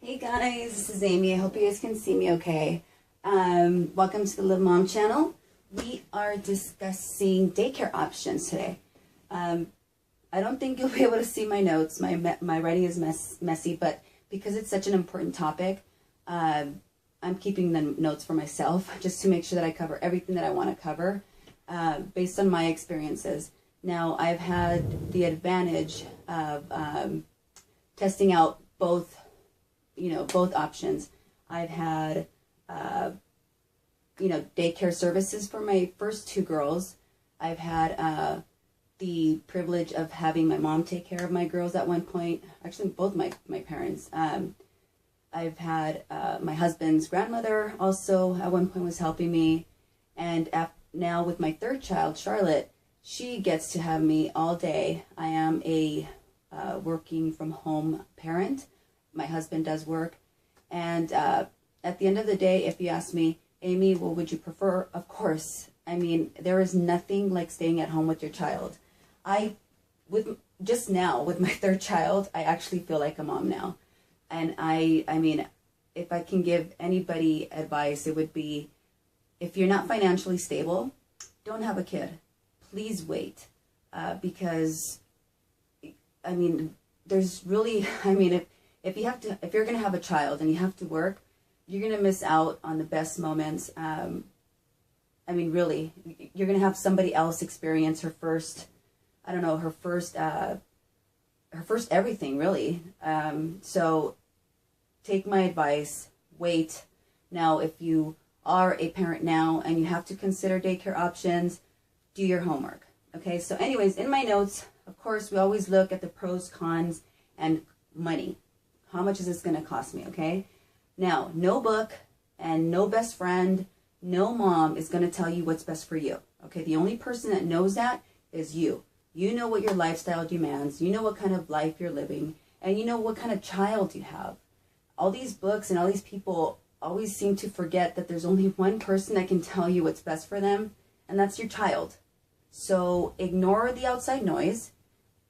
Hey guys, this is Amy. I hope you guys can see me okay. Welcome to the Live Mom channel. We are discussing daycare options today. I don't think you'll be able to see my notes. My writing is messy, but because it's such an important topic, I'm keeping the notes for myself just to make sure that I cover everything that I want to cover based on my experiences. Now, I've had the advantage of testing out both options. I've had, daycare services for my first two girls. I've had the privilege of having my mom take care of my girls at one point. Actually, both my parents. I've had my husband's grandmother also at one point was helping me. And now with my third child, Charlotte, she gets to have me all day. I am a working from home parent. My husband does work. And at the end of the day, if you ask me, Amy, what would you prefer? Of course. I mean, there is nothing like staying at home with your child. Just now with my third child, I actually feel like a mom now. And I mean, if I can give anybody advice, it would be, if you're not financially stable, don't have a kid. Please wait. Because, I mean, there's really, if you're going to have a child and you have to work, you're going to miss out on the best moments. Really, you're going to have somebody else experience her first everything, really. So take my advice, wait. Now, if you are a parent now and you have to consider daycare options, do your homework. Okay, so anyways, in my notes, of course, we always look at the pros, cons, and money. How much is this going to cost me, okay? Now, no book and no best friend, no mom is going to tell you what's best for you, okay? The only person that knows that is you. You know what your lifestyle demands. You know what kind of life you're living. And you know what kind of child you have. All these books and all these people always seem to forget that there's only one person that can tell you what's best for them, and that's your child. So ignore the outside noise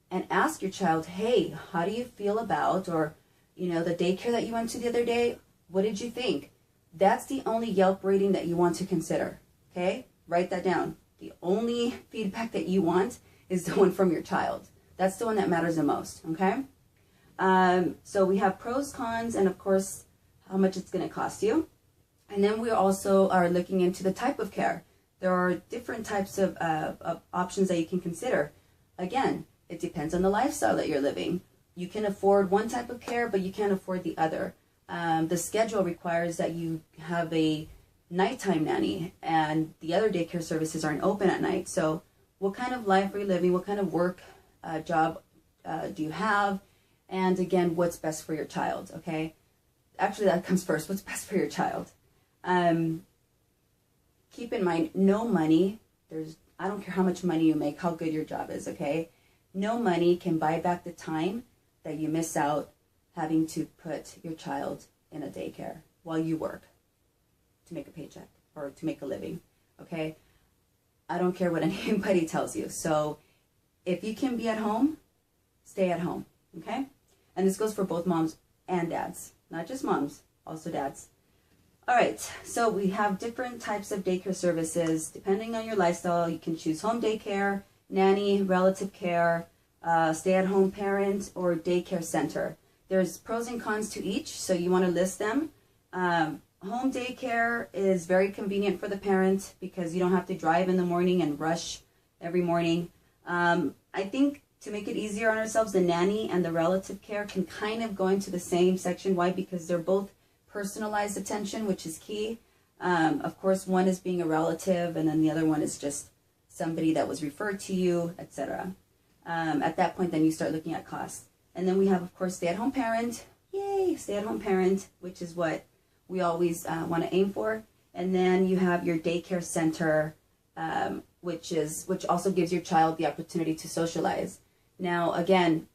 and ask your child, hey, how do you feel about, or the daycare that you went to the other day, what did you think? That's the only Yelp rating that you want to consider, okay? Write that down. The only feedback that you want is the one from your child. That's the one that matters the most, okay? So we have pros, cons, and of course, how much it's gonna cost you. And then we also are looking into the type of care. There are different types of options that you can consider. Again, it depends on the lifestyle that you're living. You can afford one type of care, but you can't afford the other. The schedule requires that you have a nighttime nanny, and the other daycare services aren't open at night. So what kind of life are you living? What kind of work job do you have? And again, what's best for your child, okay? Actually, that comes first. What's best for your child? Keep in mind, no money. I don't care how much money you make, how good your job is, okay? No money can buy back the time that you miss out having to put your child in a daycare while you work to make a paycheck or to make a living, okay? I don't care what anybody tells you. So if you can be at home, stay at home, okay? And this goes for both moms and dads, not just moms, also dads. All right, so we have different types of daycare services. Depending on your lifestyle, you can choose home daycare, nanny, relative care, stay-at-home parent, or daycare center. There's pros and cons to each, so you want to list them. Home daycare is very convenient for the parent because you don't have to drive in the morning and rush every morning. I think to make it easier on ourselves, the nanny and the relative care can kind of go into the same section. Why? Because they're both personalized attention, which is key. Of course, one is being a relative, and then the other one is just somebody that was referred to you, etc. At that point, then you start looking at costs. And then we have, of course, stay-at-home parent. Yay, stay-at-home parent, which is what we always want to aim for. And then you have your daycare center, which also gives your child the opportunity to socialize. Now, again,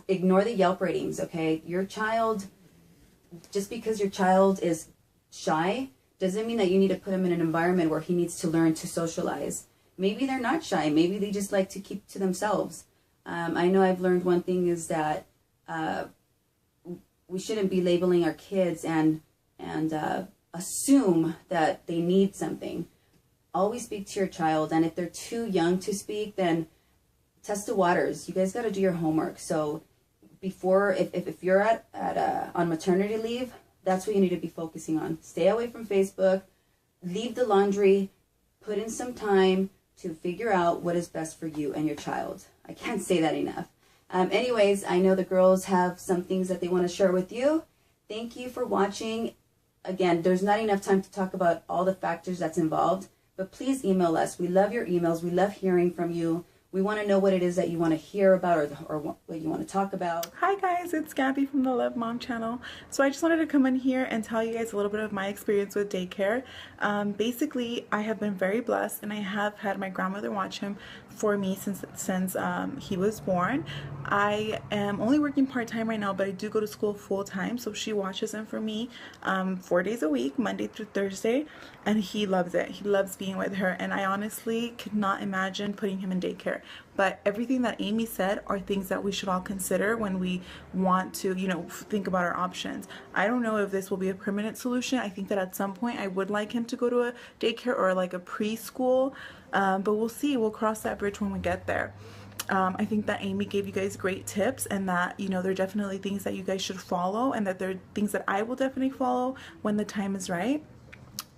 ignore the Yelp ratings, okay? Your child, just because your child is shy, doesn't mean that you need to put him in an environment where he needs to learn to socialize. Maybe they're not shy. Maybe they just like to keep to themselves. I know I've learned one thing is that we shouldn't be labeling our kids and assume that they need something. Always speak to your child, and if they're too young to speak, then test the waters. You guys got to do your homework. So before, if you're on maternity leave, that's what you need to be focusing on. Stay away from Facebook, leave the laundry, put in some time to figure out what is best for you and your child. I can't say that enough. Anyways, I know the girls have some things that they want to share with you. Thank you for watching. Again, there's not enough time to talk about all the factors that's involved, but please email us. We love your emails. We love hearing from you. We want to know what it is that you want to hear about or what you want to talk about. Hi guys, it's Gabby from the Love Mom channel. So I just wanted to come in here and tell you guys a little bit of my experience with daycare. Basically, I have been very blessed, and I have had my grandmother watch him for me since he was born. I am only working part-time right now, but I do go to school full-time, so she watches him for me 4 days a week, Monday through Thursday, and he loves it. He loves being with her, and I honestly could not imagine putting him in daycare. But everything that Amy said are things that we should all consider when we want to, you know, think about our options. I don't know if this will be a permanent solution. I think that at some point I would like him to go to a daycare or like a preschool, but we'll see. We'll cross that bridge when we get there. I think that Amy gave you guys great tips, and that, you know, there are definitely things that you guys should follow, and that there are things that I will definitely follow when the time is right.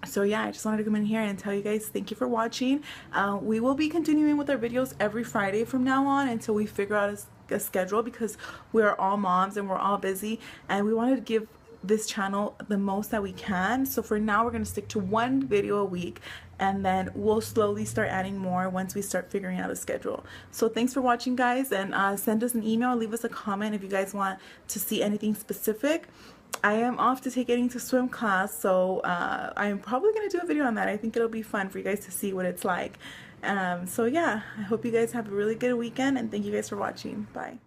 So yeah, I just wanted to come in here and tell you guys thank you for watching. We will be continuing with our videos every Friday from now on until we figure out a schedule, because we're all moms and we're all busy, and we wanted to give this channel the most that we can. So for now, we're going to stick to one video a week, and then we'll slowly start adding more once we start figuring out a schedule. So thanks for watching, guys, and send us an email, leave us a comment if you guys want to see anything specific. I am off to take Eddie to swim class, so I'm probably going to do a video on that. I think it'll be fun for you guys to see what it's like. So yeah, I hope you guys have a really good weekend, and thank you guys for watching. Bye.